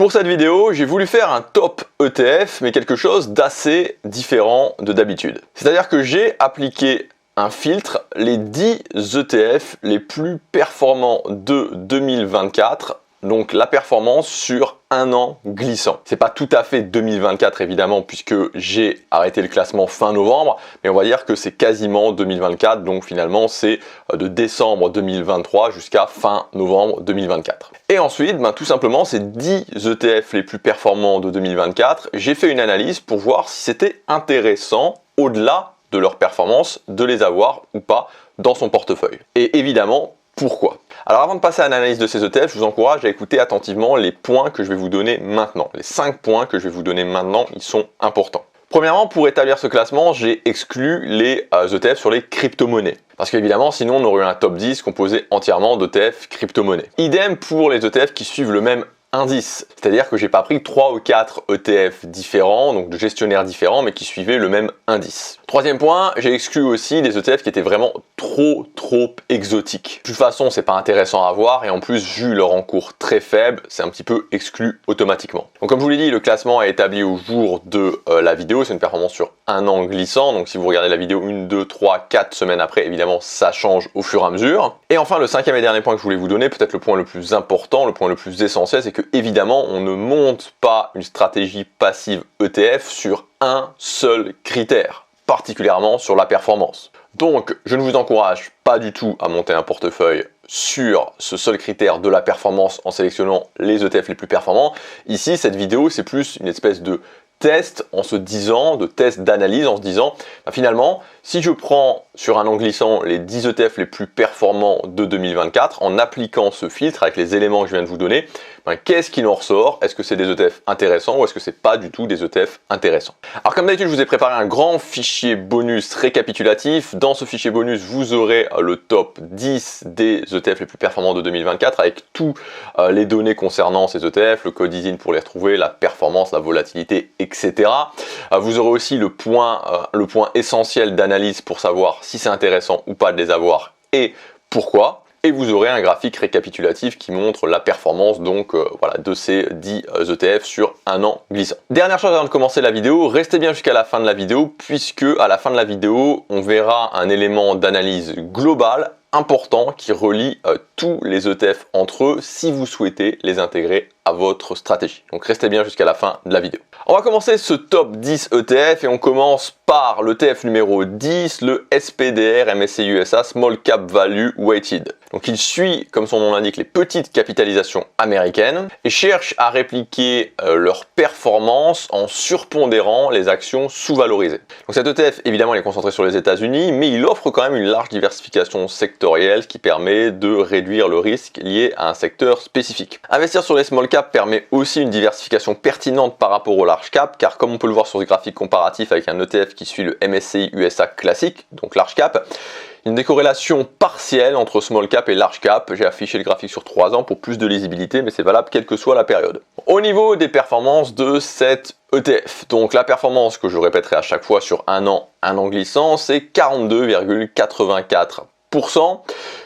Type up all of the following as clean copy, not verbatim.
Pour cette vidéo, j'ai voulu faire un top ETF, mais quelque chose d'assez différent de d'habitude. C'est-à-dire que j'ai appliqué un filtre, les 10 ETF les plus performants de 2024, donc la performance sur un an glissant. C'est pas tout à fait 2024 évidemment, puisque j'ai arrêté le classement fin novembre, mais on va dire que c'est quasiment 2024, donc finalement c'est de décembre 2023 jusqu'à fin novembre 2024. Et ensuite, tout simplement, ces 10 ETF les plus performants de 2024, j'ai fait une analyse pour voir si c'était intéressant, au-delà de leur performance, de les avoir ou pas dans son portefeuille. Et évidemment, pourquoi? Alors avant de passer à l'analyse de ces ETF, je vous encourage à écouter attentivement les points que je vais vous donner maintenant. Les 5 points que je vais vous donner maintenant, ils sont importants. Premièrement, pour établir ce classement, j'ai exclu les ETF sur les crypto-monnaies. Parce qu'évidemment, sinon on aurait eu un top 10 composé entièrement d'ETF crypto-monnaies. Idem pour les ETF qui suivent le même indice, c'est-à-dire que j'ai pas pris 3 ou 4 ETF différents, donc de gestionnaires différents, mais qui suivaient le même indice. Troisième point, j'ai exclu aussi des ETF qui étaient vraiment trop exotiques. De toute façon, c'est pas intéressant à voir, et en plus, vu leur encours très faible, c'est un petit peu exclu automatiquement. Donc comme je vous l'ai dit, le classement est établi au jour de la vidéo, c'est une performance sur un an glissant, donc si vous regardez la vidéo 1, 2, 3, 4 semaines après, évidemment, ça change au fur et à mesure. Et enfin, le cinquième et dernier point que je voulais vous donner, peut-être le point le plus important, le point le plus essentiel, c'est que évidemment, on ne monte pas une stratégie passive ETF sur un seul critère, particulièrement sur la performance. Donc, je ne vous encourage pas du tout à monter un portefeuille sur ce seul critère de la performance en sélectionnant les ETF les plus performants. Ici, cette vidéo, c'est plus une espèce de test en se disant, de test d'analyse en se disant, finalement, si je prends sur un an glissant les 10 ETF les plus performants de 2024, en appliquant ce filtre avec les éléments que je viens de vous donner, qu'est-ce qu'il en ressort? Est-ce que c'est des ETF intéressants ou est-ce que c'est pas du tout des ETF intéressants? Alors comme d'habitude, je vous ai préparé un grand fichier bonus récapitulatif. Dans ce fichier bonus, vous aurez le top 10 des ETF les plus performants de 2024 avec tous les données concernant ces ETF, le code ISIN pour les retrouver, la performance, la volatilité, etc. Vous aurez aussi le point essentiel d'analyse pour savoir si c'est intéressant ou pas de les avoir et pourquoi. Et vous aurez un graphique récapitulatif qui montre la performance de ces 10 ETF sur un an glissant. Dernière chose avant de commencer la vidéo, restez bien jusqu'à la fin de la vidéo puisque à la fin de la vidéo, on verra un élément d'analyse global important qui relie tous les ETF entre eux si vous souhaitez les intégrer à votre stratégie. Donc restez bien jusqu'à la fin de la vidéo. On va commencer ce top 10 ETF et on commence par l'ETF numéro 10, le SPDR MSCI USA Small Cap Value Weighted. Donc il suit, comme son nom l'indique, les petites capitalisations américaines et cherche à répliquer leur performance en surpondérant les actions sous-valorisées. Donc cet ETF, évidemment, il est concentré sur les États-Unis, mais il offre quand même une large diversification sectorielle qui permet de réduire le risque lié à un secteur spécifique. Investir sur les small cap permet aussi une diversification pertinente par rapport au large cap, car comme on peut le voir sur ce graphique comparatif avec un ETF qui suit le MSCI USA classique, donc large cap, une décorrélation partielle entre small cap et large cap. J'ai affiché le graphique sur 3 ans pour plus de lisibilité, mais c'est valable quelle que soit la période. Au niveau des performances de cet ETF, donc la performance que je répéterai à chaque fois sur un an glissant, c'est 42,84%.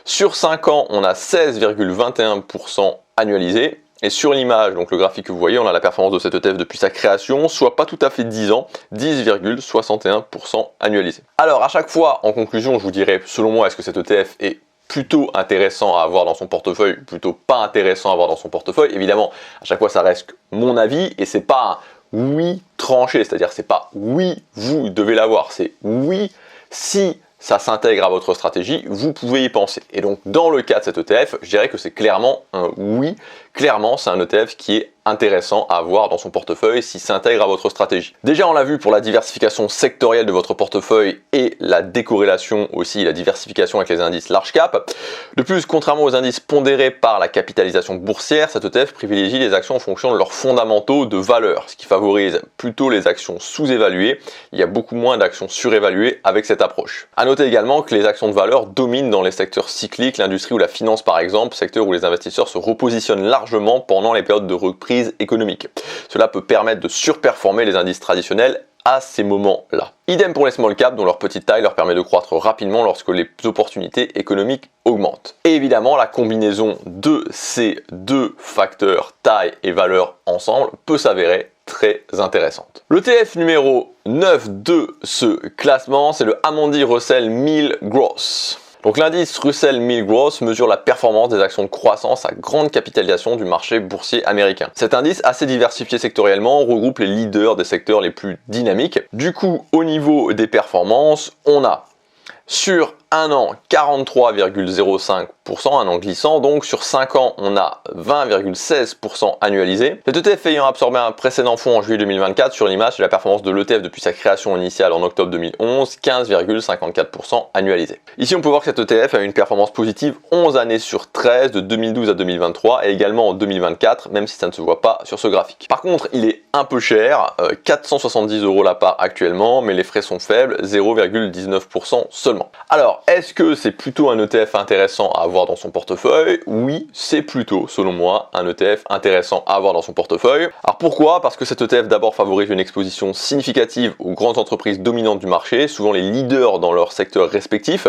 Sur 5 ans, on a 16,21% annualisé. Et sur l'image, donc le graphique que vous voyez, on a la performance de cet ETF depuis sa création, soit pas tout à fait 10 ans, 10,61% annualisé. Alors à chaque fois, en conclusion, je vous dirais, selon moi, est-ce que cet ETF est plutôt intéressant à avoir dans son portefeuille, plutôt pas intéressant à avoir dans son portefeuille. Évidemment, à chaque fois, ça reste mon avis et c'est pas un oui tranché, c'est-à-dire c'est pas oui, vous devez l'avoir, c'est oui, si ça s'intègre à votre stratégie, vous pouvez y penser. Et donc, dans le cas de cet ETF, je dirais que c'est clairement un oui. Clairement, c'est un ETF qui est intéressant à avoir dans son portefeuille s'il s'intègre à votre stratégie. Déjà, on l'a vu pour la diversification sectorielle de votre portefeuille et la décorrélation aussi, la diversification avec les indices large cap. De plus, contrairement aux indices pondérés par la capitalisation boursière, cet ETF privilégie les actions en fonction de leurs fondamentaux de valeur, ce qui favorise plutôt les actions sous-évaluées. Il y a beaucoup moins d'actions surévaluées avec cette approche. À noter également que les actions de valeur dominent dans les secteurs cycliques, l'industrie ou la finance par exemple, secteur où les investisseurs se repositionnent largement pendant les périodes de reprise économique. Cela peut permettre de surperformer les indices traditionnels à ces moments-là. Idem pour les small caps dont leur petite taille leur permet de croître rapidement lorsque les opportunités économiques augmentent. Et évidemment, la combinaison de ces deux facteurs, taille et valeur ensemble, peut s'avérer très intéressante. L'ETF numéro 9 de ce classement, c'est le Amundi Russell 1000 Growth. Donc l'indice Russell 1000 Growth mesure la performance des actions de croissance à grande capitalisation du marché boursier américain. Cet indice, assez diversifié sectoriellement, regroupe les leaders des secteurs les plus dynamiques. Du coup, au niveau des performances, on a sur un an 43,05%, un an glissant, donc sur 5 ans on a 20,16% annualisé. Cet ETF ayant absorbé un précédent fonds en juillet 2024, sur l'image c'est la performance de l'ETF depuis sa création initiale en octobre 2011, 15,54% annualisé. Ici on peut voir que cet ETF a une performance positive 11 années sur 13 de 2012 à 2023 et également en 2024, même si ça ne se voit pas sur ce graphique. Par contre il est un peu cher, 470 € la part actuellement, mais les frais sont faibles, 0,19% seulement. Alors, est-ce que c'est plutôt un ETF intéressant à avoir dans son portefeuille? Oui, c'est plutôt, selon moi, un ETF intéressant à avoir dans son portefeuille. Alors pourquoi? Parce que cet ETF d'abord favorise une exposition significative aux grandes entreprises dominantes du marché, souvent les leaders dans leur secteur respectif.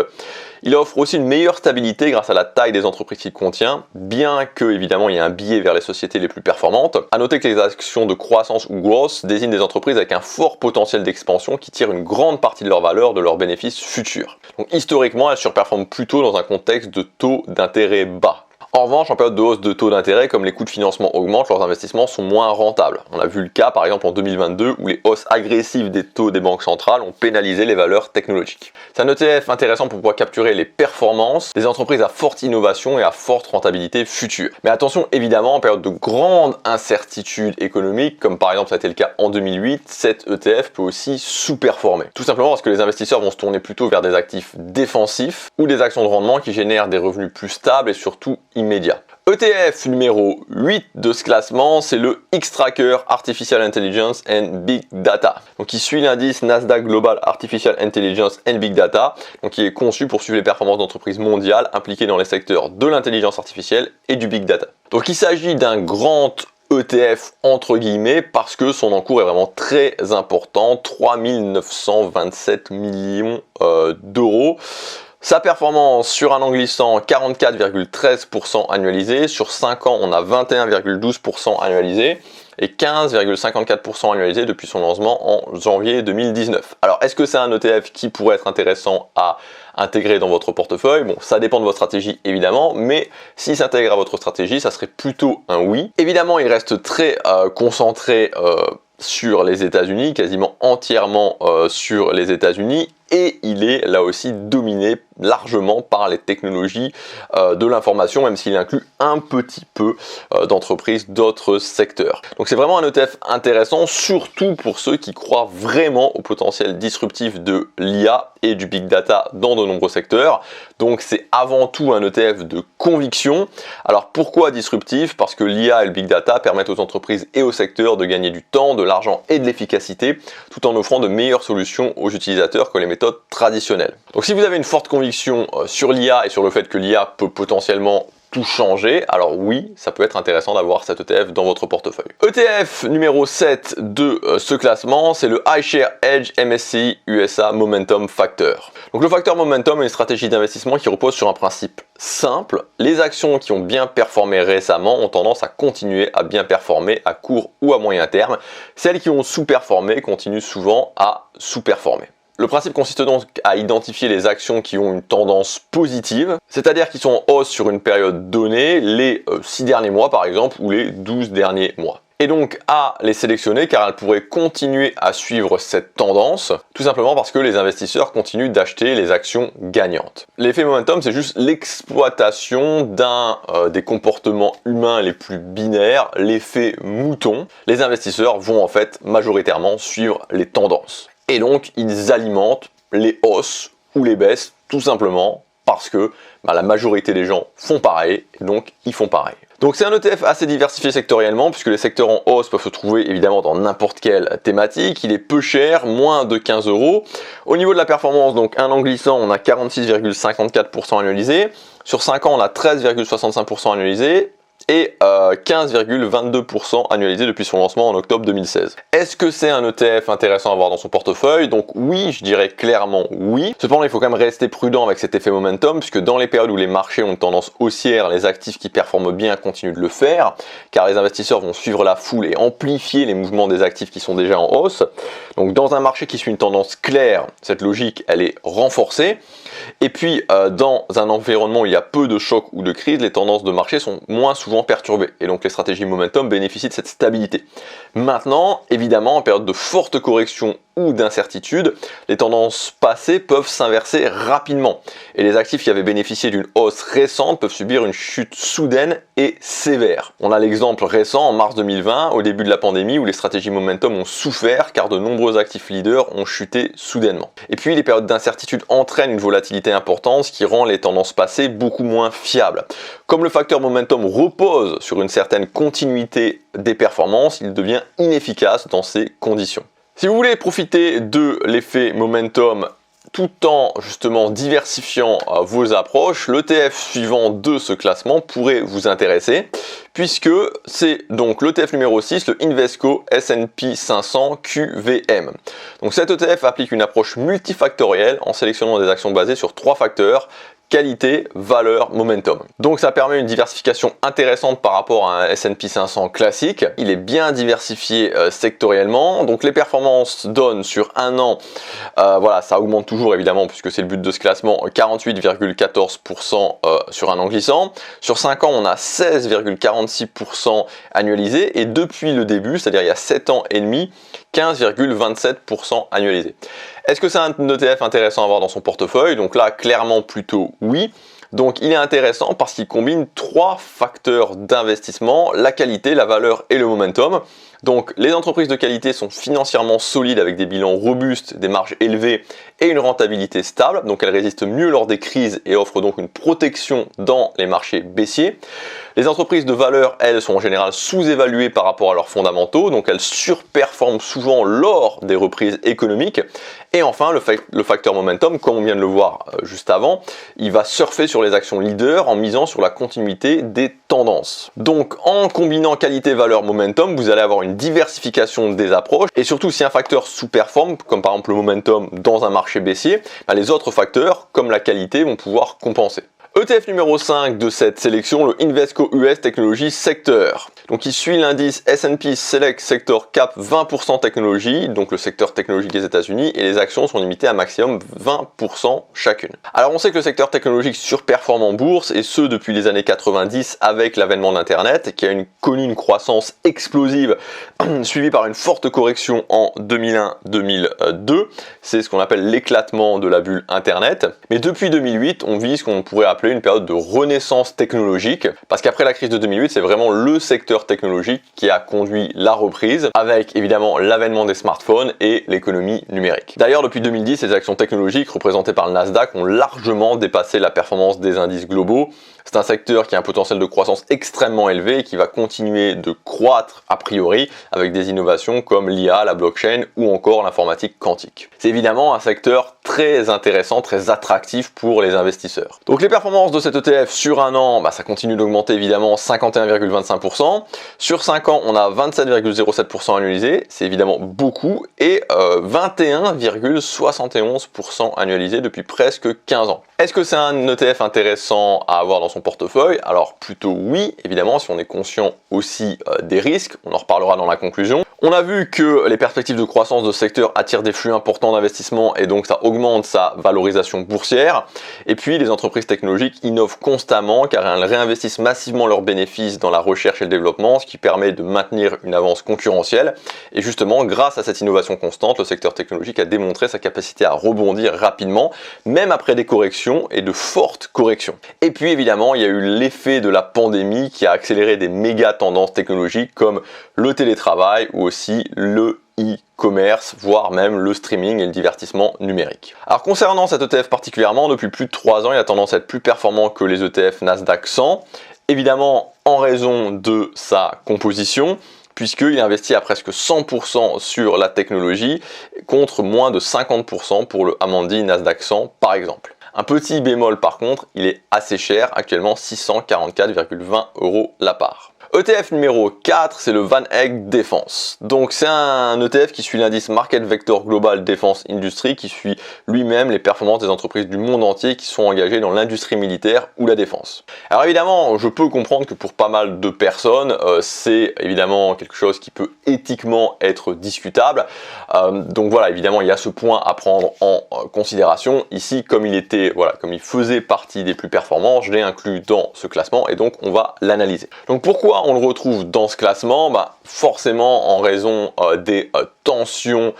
Il offre aussi une meilleure stabilité grâce à la taille des entreprises qu'il contient, bien que évidemment il y ait un biais vers les sociétés les plus performantes. A noter que les actions de croissance ou growth désignent des entreprises avec un fort potentiel d'expansion qui tirent une grande partie de leur valeur de leurs bénéfices futurs. Donc historiquement, elles surperforment plutôt dans un contexte de taux d'intérêt bas. En revanche, en période de hausse de taux d'intérêt, comme les coûts de financement augmentent, leurs investissements sont moins rentables. On a vu le cas par exemple en 2022 où les hausses agressives des taux des banques centrales ont pénalisé les valeurs technologiques. C'est un ETF intéressant pour pouvoir capturer les performances des entreprises à forte innovation et à forte rentabilité future. Mais attention, évidemment, en période de grande incertitude économique, comme par exemple ça a été le cas en 2008, cet ETF peut aussi sous-performer. Tout simplement parce que les investisseurs vont se tourner plutôt vers des actifs défensifs ou des actions de rendement qui génèrent des revenus plus stables et surtout immédiat. ETF numéro 8 de ce classement, c'est le Xtrackers Artificial Intelligence and Big Data. Donc il suit l'indice Nasdaq Global Artificial Intelligence and Big Data, donc qui est conçu pour suivre les performances d'entreprises mondiales impliquées dans les secteurs de l'intelligence artificielle et du Big Data. Donc il s'agit d'un grand ETF entre guillemets parce que son encours est vraiment très important, 3 927 millions d'euros. Sa performance sur un an glissant, 44,13% annualisé. Sur 5 ans, on a 21,12% annualisé et 15,54% annualisé depuis son lancement en janvier 2019. Alors, est-ce que c'est un ETF qui pourrait être intéressant à intégrer dans votre portefeuille? Bon, ça dépend de votre stratégie évidemment, mais s'il s'intègre à votre stratégie, ça serait plutôt un oui. Évidemment, il reste très concentré sur les États-Unis, quasiment entièrement sur les États-Unis, et il est là aussi dominé largement par les technologies de l'information, même s'il inclut un petit peu d'entreprises d'autres secteurs. Donc c'est vraiment un ETF intéressant, surtout pour ceux qui croient vraiment au potentiel disruptif de l'IA et du Big Data dans de nombreux secteurs. Donc c'est avant tout un ETF de conviction. Alors pourquoi disruptif? Parce que l'IA et le Big Data permettent aux entreprises et aux secteurs de gagner du temps, de l'argent et de l'efficacité, tout en offrant de meilleures solutions aux utilisateurs que les méthodes traditionnelles. Donc si vous avez une forte conviction sur l'IA et sur le fait que l'IA peut potentiellement tout changer, alors oui, ça peut être intéressant d'avoir cet ETF dans votre portefeuille. ETF numéro 7 de ce classement, c'est le iShares Edge MSCI USA Momentum Factor. Donc le facteur Momentum est une stratégie d'investissement qui repose sur un principe simple. Les actions qui ont bien performé récemment ont tendance à continuer à bien performer à court ou à moyen terme. Celles qui ont sous-performé continuent souvent à sous-performer. Le principe consiste donc à identifier les actions qui ont une tendance positive, c'est-à-dire qui sont en hausse sur une période donnée, les 6 derniers mois par exemple, ou les 12 derniers mois. Et donc à les sélectionner car elles pourraient continuer à suivre cette tendance, tout simplement parce que les investisseurs continuent d'acheter les actions gagnantes. L'effet momentum, c'est juste l'exploitation d'un des comportements humains les plus binaires, l'effet mouton. Les investisseurs vont en fait majoritairement suivre les tendances. Et donc, ils alimentent les hausses ou les baisses, tout simplement parce que la majorité des gens font pareil, et donc ils font pareil. Donc c'est un ETF assez diversifié sectoriellement, puisque les secteurs en hausse peuvent se trouver évidemment dans n'importe quelle thématique. Il est peu cher, moins de 15 €. Au niveau de la performance, donc un an glissant, on a 46,54% annualisé. Sur 5 ans, on a 13,65% annualisé. et 15,22% annualisé depuis son lancement en octobre 2016. Est-ce que c'est un ETF intéressant à avoir dans son portefeuille? Donc oui, je dirais clairement oui. Cependant, il faut quand même rester prudent avec cet effet momentum, puisque dans les périodes où les marchés ont une tendance haussière, les actifs qui performent bien continuent de le faire, car les investisseurs vont suivre la foule et amplifier les mouvements des actifs qui sont déjà en hausse. Donc dans un marché qui suit une tendance claire, cette logique, elle est renforcée. Et puis, dans un environnement où il y a peu de chocs ou de crises, les tendances de marché sont moins souvent perturbées. Et donc, les stratégies momentum bénéficient de cette stabilité. Maintenant, évidemment, en période de forte correction ou d'incertitude, les tendances passées peuvent s'inverser rapidement. Et les actifs qui avaient bénéficié d'une hausse récente peuvent subir une chute soudaine et sévère. On a l'exemple récent en mars 2020, au début de la pandémie, où les stratégies momentum ont souffert car de nombreux actifs leaders ont chuté soudainement. Et puis, les périodes d'incertitude entraînent une volatilité importante, ce qui rend les tendances passées beaucoup moins fiables. Comme le facteur momentum repose sur une certaine continuité des performances, il devient inefficace dans ces conditions. Si vous voulez profiter de l'effet momentum tout en justement diversifiant vos approches, l'ETF suivant de ce classement pourrait vous intéresser, puisque c'est donc l'ETF numéro 6, le Invesco S&P 500 QVM. Donc cet ETF applique une approche multifactorielle en sélectionnant des actions basées sur 3 facteurs: qualité, valeur, momentum. Donc ça permet une diversification intéressante par rapport à un S&P 500 classique. Il est bien diversifié sectoriellement. Donc les performances donnent sur un an, voilà, ça augmente toujours évidemment puisque c'est le but de ce classement, 48,14% sur un an glissant. Sur 5 ans, on a 16,46% annualisé et depuis le début, c'est-à-dire il y a 7 ans et demi, 15,27% annualisé. Est-ce que c'est un ETF intéressant à avoir dans son portefeuille? Donc là, clairement plutôt oui. Donc il est intéressant parce qu'il combine 3 facteurs d'investissement: la qualité, la valeur et le momentum. Donc les entreprises de qualité sont financièrement solides avec des bilans robustes, des marges élevées et une rentabilité stable. Donc elles résistent mieux lors des crises et offrent donc une protection dans les marchés baissiers. Les entreprises de valeur, elles, sont en général sous-évaluées par rapport à leurs fondamentaux, donc elles surperforment souvent lors des reprises économiques. Et enfin, le facteur momentum, comme on vient de le voir juste avant, il va surfer sur les actions leaders en misant sur la continuité des tendances. Donc en combinant qualité, valeur, momentum, vous allez avoir une diversification des approches, et surtout si un facteur sous-performe, comme par exemple le momentum dans un marché baissier, les autres facteurs, comme la qualité, vont pouvoir compenser. ETF numéro 5 de cette sélection, le Invesco US Technology Sector. Donc il suit l'indice S&P Select Sector Cap 20% technologie, donc le secteur technologique des États-Unis, et les actions sont limitées à maximum 20% chacune. Alors on sait que le secteur technologique surperforme en bourse, et ce depuis les années 90 avec l'avènement d'Internet, qui a connu une croissance explosive, suivie par une forte correction en 2001-2002. C'est ce qu'on appelle l'éclatement de la bulle Internet. Mais depuis 2008, on vit ce qu'on pourrait appeler une période de renaissance technologique, parce qu'après la crise de 2008, c'est vraiment le secteur technologique qui a conduit la reprise, avec évidemment l'avènement des smartphones et l'économie numérique. D'ailleurs, depuis 2010, les actions technologiques représentées par le Nasdaq ont largement dépassé la performance des indices globaux. C'est un secteur qui a un potentiel de croissance extrêmement élevé et qui va continuer de croître a priori avec des innovations comme l'IA, la blockchain ou encore l'informatique quantique. C'est évidemment un secteur très intéressant, très attractif pour les investisseurs. Donc les performances de cet ETF sur un an, ça continue d'augmenter évidemment, 51,25%. Sur 5 ans, on a 27,07% annualisé, c'est évidemment beaucoup, et 21,71% annualisé depuis presque 15 ans. Est-ce que c'est un ETF intéressant à avoir dans son portefeuille? Alors plutôt oui, évidemment, si on est conscient aussi des risques, on en reparlera dans la conclusion. On a vu que les perspectives de croissance de ce secteur attirent des flux importants d'investissement et donc ça augmente sa valorisation boursière. Et puis les entreprises technologiques innovent constamment car elles réinvestissent massivement leurs bénéfices dans la recherche et le développement, ce qui permet de maintenir une avance concurrentielle. Et justement, grâce à cette innovation constante, le secteur technologique a démontré sa capacité à rebondir rapidement, même après des corrections et de fortes corrections. Et puis évidemment, il y a eu l'effet de la pandémie qui a accéléré des méga tendances technologiques comme le télétravail ou aussi le e-commerce, voire même le streaming et le divertissement numérique. Alors concernant cet ETF particulièrement, depuis plus de 3 ans, il a tendance à être plus performant que les ETF Nasdaq 100, évidemment en raison de sa composition, puisqu'il investit à presque 100% sur la technologie, contre moins de 50% pour le Amundi Nasdaq 100 par exemple. Un petit bémol par contre, il est assez cher, actuellement 644,20 € la part. ETF numéro 4, c'est le VanEck Défense. Donc c'est un ETF qui suit l'indice Market Vector Global Defense Industry, qui suit lui-même les performances des entreprises du monde entier qui sont engagées dans l'industrie militaire ou la défense. Alors évidemment, je peux comprendre que pour pas mal de personnes, c'est évidemment quelque chose qui peut éthiquement être discutable. Donc voilà, évidemment, il y a ce point à prendre en considération. Ici, comme il faisait partie des plus performants, je l'ai inclus dans ce classement et donc on va l'analyser. Donc pourquoi on le retrouve dans ce classement? Forcément en raison des tensions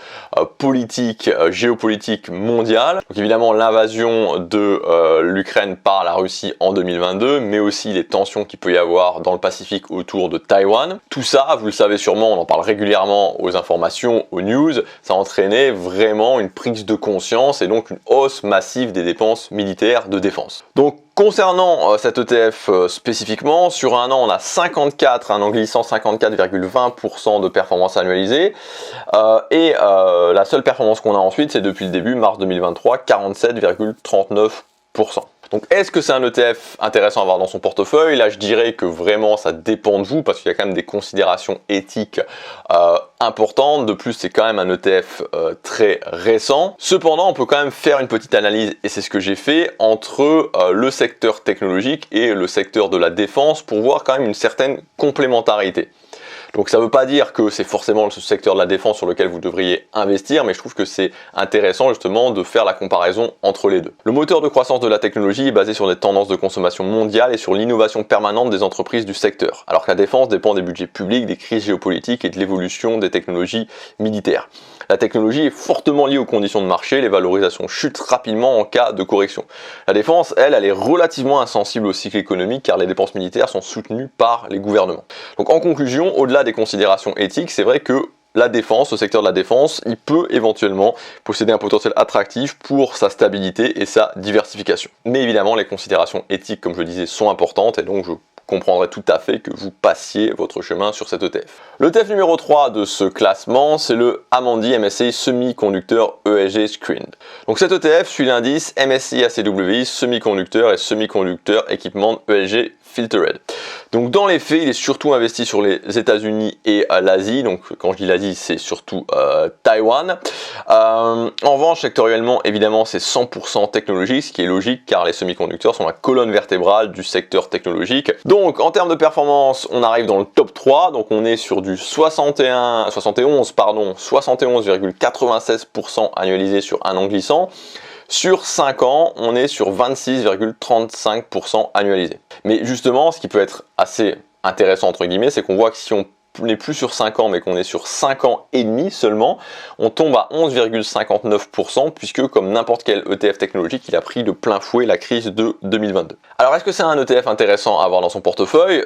politiques, géopolitiques mondiales. Donc évidemment l'invasion de l'Ukraine par la Russie en 2022, mais aussi les tensions qu'il peut y avoir dans le Pacifique autour de Taïwan. Tout ça, vous le savez sûrement, on en parle régulièrement aux informations, aux news, ça a entraîné vraiment une prise de conscience et donc une hausse massive des dépenses militaires de défense. Donc concernant cet ETF spécifiquement, sur un an on a 54, en glissant 54,20% de performance annualisée et la seule performance qu'on a ensuite c'est depuis le début, mars 2023, 47,39%. Donc est-ce que c'est un ETF intéressant à avoir dans son portefeuille? Là je dirais que vraiment ça dépend de vous parce qu'il y a quand même des considérations éthiques importantes. De plus c'est quand même un ETF très récent. Cependant on peut quand même faire une petite analyse, et c'est ce que j'ai fait, entre le secteur technologique et le secteur de la défense pour voir quand même une certaine complémentarité. Donc ça ne veut pas dire que c'est forcément ce secteur de la défense sur lequel vous devriez investir, mais je trouve que c'est intéressant justement de faire la comparaison entre les deux. Le moteur de croissance de la technologie est basé sur des tendances de consommation mondiale et sur l'innovation permanente des entreprises du secteur, alors que la défense dépend des budgets publics, des crises géopolitiques et de l'évolution des technologies militaires. La technologie est fortement liée aux conditions de marché, les valorisations chutent rapidement en cas de correction. La défense, elle est relativement insensible au cycle économique car les dépenses militaires sont soutenues par les gouvernements. Donc en conclusion, au-delà des considérations éthiques, c'est vrai que la défense, le secteur de la défense, il peut éventuellement posséder un potentiel attractif pour sa stabilité et sa diversification. Mais évidemment, les considérations éthiques, comme je le disais, sont importantes et donc je comprendrait tout à fait que vous passiez votre chemin sur cet ETF. L'ETF numéro 3 de ce classement, c'est le Amundi MSCI Semiconductor ESG Screened. Donc cet ETF suit l'indice MSCI ACWI Semiconducteur et Semiconducteur Equipment ESG Filtered. Donc dans les faits, il est surtout investi sur les États-Unis et l'Asie. Donc quand je dis l'Asie, c'est surtout Taïwan. En revanche, sectoriellement, évidemment, c'est 100% technologique, ce qui est logique car les semi-conducteurs sont la colonne vertébrale du secteur technologique. Donc en termes de performance, on arrive dans le top 3. Donc on est sur du 71,96% annualisé sur un an glissant. Sur 5 ans, on est sur 26,35% annualisé. Mais justement, ce qui peut être assez intéressant entre guillemets, c'est qu'on voit que si on n'est plus sur 5 ans mais qu'on est sur 5 ans et demi seulement, on tombe à 11,59% puisque comme n'importe quel ETF technologique, il a pris de plein fouet la crise de 2022. Alors est-ce que c'est un ETF intéressant à avoir dans son portefeuille?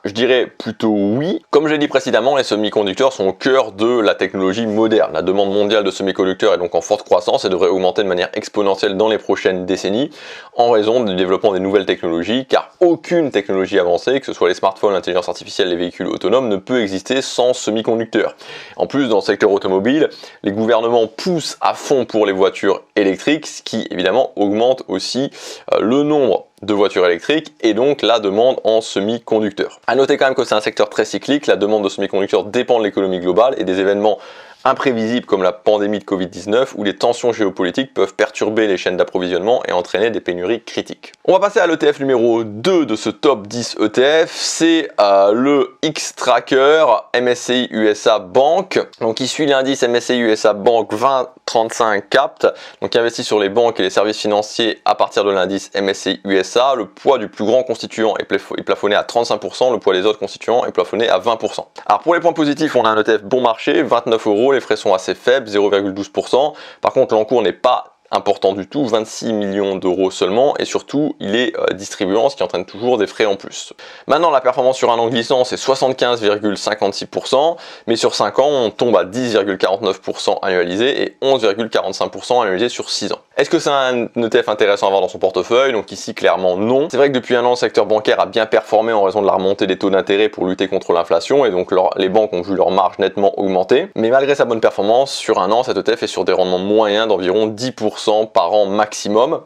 Je dirais plutôt oui. Comme je l'ai dit précédemment, les semi-conducteurs sont au cœur de la technologie moderne. La demande mondiale de semi-conducteurs est donc en forte croissance et devrait augmenter de manière exponentielle dans les prochaines décennies en raison du développement des nouvelles technologies, car aucune technologie avancée, que ce soit les smartphones, l'intelligence artificielle, les véhicules autonomes, ne peut exister sans semi-conducteurs. En plus, dans le secteur automobile, les gouvernements poussent à fond pour les voitures électriques, ce qui évidemment augmente aussi le nombre de voitures électriques et donc la demande en semi-conducteurs. À noter quand même que c'est un secteur très cyclique, la demande de semi-conducteurs dépend de l'économie globale et des événements imprévisibles comme la pandémie de Covid-19 où les tensions géopolitiques peuvent perturber les chaînes d'approvisionnement et entraîner des pénuries critiques. On va passer à l'ETF numéro 2 de ce top 10 ETF, c'est le X-Tracker MSCI USA Bank, donc qui suit l'indice MSCI USA Bank 2035 Capped, donc qui investit sur les banques et les services financiers à partir de l'indice MSCI USA. Le poids du plus grand constituant est plafonné à 35%, le poids des autres constituants est plafonné à 20%. Alors pour les points positifs, on a un ETF bon marché, 29 €, les frais sont assez faibles, 0,12%. Par contre, l'encours n'est pas important du tout, 26 millions d'euros seulement, et surtout il est distribuant, ce qui entraîne toujours des frais en plus. Maintenant la performance sur un an glissant c'est 75,56%, mais sur 5 ans on tombe à 10,49% annualisé et 11,45% annualisé sur 6 ans. Est-ce que c'est un ETF intéressant à avoir dans son portefeuille? Donc ici clairement non. C'est vrai que depuis un an le secteur bancaire a bien performé en raison de la remontée des taux d'intérêt pour lutter contre l'inflation et donc les banques ont vu leur marge nettement augmenter. Mais malgré sa bonne performance, sur un an cet ETF est sur des rendements moyens d'environ 10%. 10% par an maximum.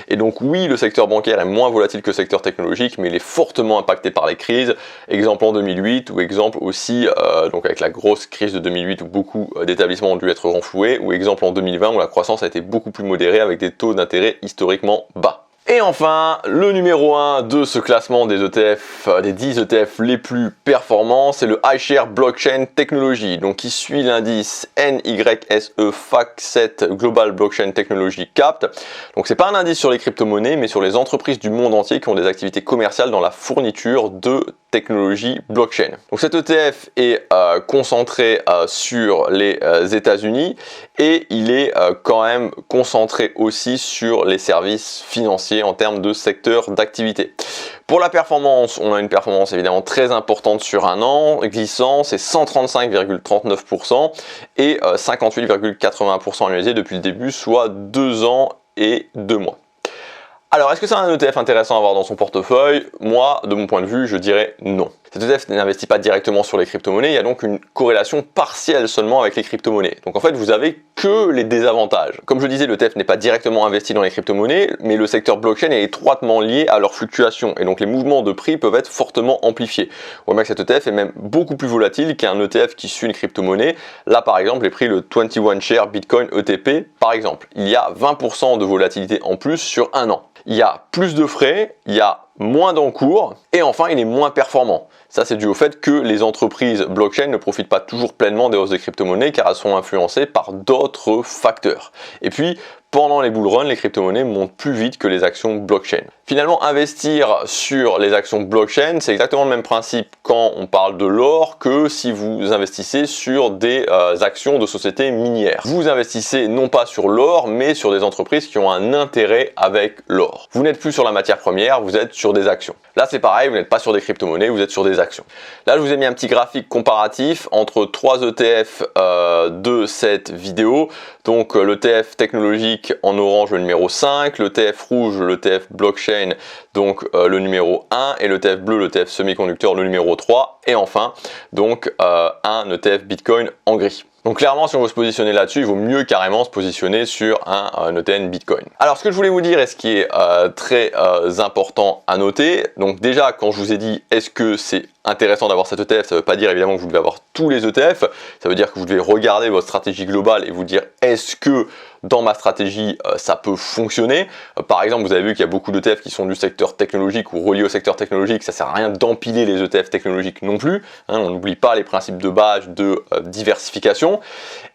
Et donc oui, le secteur bancaire est moins volatile que le secteur technologique, mais il est fortement impacté par les crises. Exemple en 2008, ou exemple aussi donc avec la grosse crise de 2008 où beaucoup d'établissements ont dû être renfloués, ou exemple en 2020 où la croissance a été beaucoup plus modérée avec des taux d'intérêt historiquement bas. Et enfin, le numéro 1 de ce classement des ETF, des 10 ETF les plus performants, c'est le iShares Blockchain Technology, donc qui suit l'indice NYSE FactSet Global Blockchain Technology Capped. Donc c'est pas un indice sur les crypto-monnaies, mais sur les entreprises du monde entier qui ont des activités commerciales dans la fourniture de technologie blockchain. Donc cet ETF est concentré sur les États-Unis et il est quand même concentré aussi sur les services financiers en termes de secteur d'activité. Pour la performance, on a une performance évidemment très importante sur un an, glissant, c'est 135,39% et 58,80% annualisé depuis le début, soit 2 ans et 2 mois. Alors, est-ce que c'est un ETF intéressant à avoir dans son portefeuille? Moi, de mon point de vue, je dirais non. Cet ETF n'investit pas directement sur les crypto-monnaies, il y a donc une corrélation partielle seulement avec les crypto-monnaies. Donc en fait, vous avez que les désavantages. Comme je disais, l'ETF n'est pas directement investi dans les crypto-monnaies, mais le secteur blockchain est étroitement lié à leurs fluctuations, et donc les mouvements de prix peuvent être fortement amplifiés. On voit que cet ETF est même beaucoup plus volatile qu'un ETF qui suit une crypto-monnaie. Là, par exemple, j'ai pris le 21 Share Bitcoin ETP, par exemple. Il y a 20% de volatilité en plus sur un an. Il y a plus de frais, il y a moins d'encours, et enfin, il est moins performant. Ça, c'est dû au fait que les entreprises blockchain ne profitent pas toujours pleinement des hausses des crypto-monnaies car elles sont influencées par d'autres facteurs. Et puis, pendant les bull runs, les crypto-monnaies montent plus vite que les actions blockchain. Finalement, investir sur les actions blockchain, c'est exactement le même principe quand on parle de l'or que si vous investissez sur des actions de sociétés minières. Vous investissez non pas sur l'or, mais sur des entreprises qui ont un intérêt avec l'or. Vous n'êtes plus sur la matière première, vous êtes sur des actions. Là, c'est pareil, vous n'êtes pas sur des crypto-monnaies, vous êtes sur des actions. Là, je vous ai mis un petit graphique comparatif entre 3 ETF de cette vidéo. Donc, l'ETF technologique en orange, le numéro 5, l'ETF rouge, l'ETF blockchain, donc le numéro 1, et l'ETF bleu, l'ETF semi-conducteur, le numéro 3, et enfin, donc un ETF Bitcoin en gris. Donc clairement, si on veut se positionner là-dessus, il vaut mieux carrément se positionner sur un ETN Bitcoin. Alors ce que je voulais vous dire, et ce qui est très important à noter, donc déjà quand je vous ai dit est-ce que c'est intéressant d'avoir cet ETF, ça ne veut pas dire évidemment que vous devez avoir tous les ETF, ça veut dire que vous devez regarder votre stratégie globale et vous dire est-ce que dans ma stratégie ça peut fonctionner. Par exemple, vous avez vu qu'il y a beaucoup d'ETF qui sont du secteur technologique ou reliés au secteur technologique, ça sert à rien d'empiler les ETF technologiques non plus, hein, on n'oublie pas les principes de base de diversification.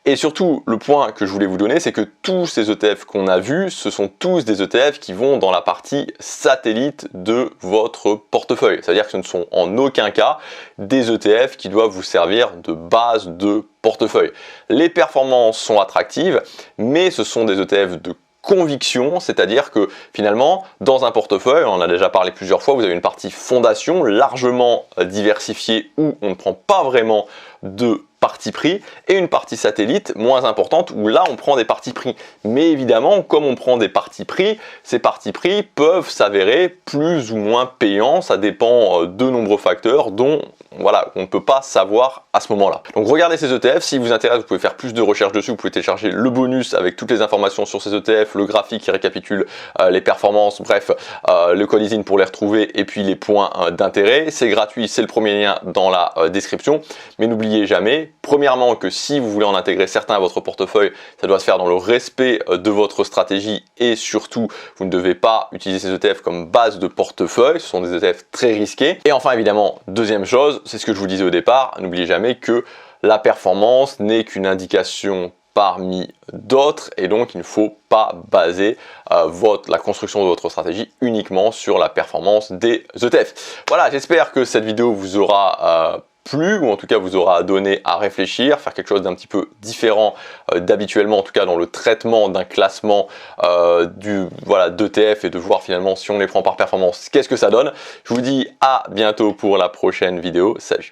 Et surtout, le point que je voulais vous donner, c'est que tous ces ETF qu'on a vus, ce sont tous des ETF qui vont dans la partie satellite de votre portefeuille. C'est-à-dire que ce ne sont en aucun cas des ETF qui doivent vous servir de base de portefeuille. Les performances sont attractives, mais ce sont des ETF de conviction, c'est-à-dire que finalement, dans un portefeuille, on en a déjà parlé plusieurs fois, vous avez une partie fondation largement diversifiée où on ne prend pas vraiment de parti pris et une partie satellite moins importante où là on prend des partis pris. Mais évidemment, comme on prend des partis pris, ces partis pris peuvent s'avérer plus ou moins payants, ça dépend de nombreux facteurs dont voilà, on ne peut pas savoir à ce moment-là. Donc regardez ces ETF, si vous intéresse, vous pouvez faire plus de recherches dessus, vous pouvez télécharger le bonus avec toutes les informations sur ces ETF, le graphique qui récapitule les performances, bref, le code ISIN pour les retrouver et puis les points d'intérêt. C'est gratuit, c'est le premier lien dans la description, mais n'oubliez jamais, premièrement, que si vous voulez en intégrer certains à votre portefeuille, ça doit se faire dans le respect de votre stratégie et surtout, vous ne devez pas utiliser ces ETF comme base de portefeuille, ce sont des ETF très risqués. Et enfin, évidemment, deuxième chose, c'est ce que je vous disais au départ, n'oubliez jamais que la performance n'est qu'une indication parmi d'autres et donc il ne faut pas baser la construction de votre stratégie uniquement sur la performance des ETF. Voilà, j'espère que cette vidéo vous aura plu ou en tout cas vous aura donné à réfléchir, faire quelque chose d'un petit peu différent d'habituellement, en tout cas dans le traitement d'un classement d'ETF et de voir finalement si on les prend par performance, qu'est-ce que ça donne. Je vous dis à bientôt pour la prochaine vidéo. Salut!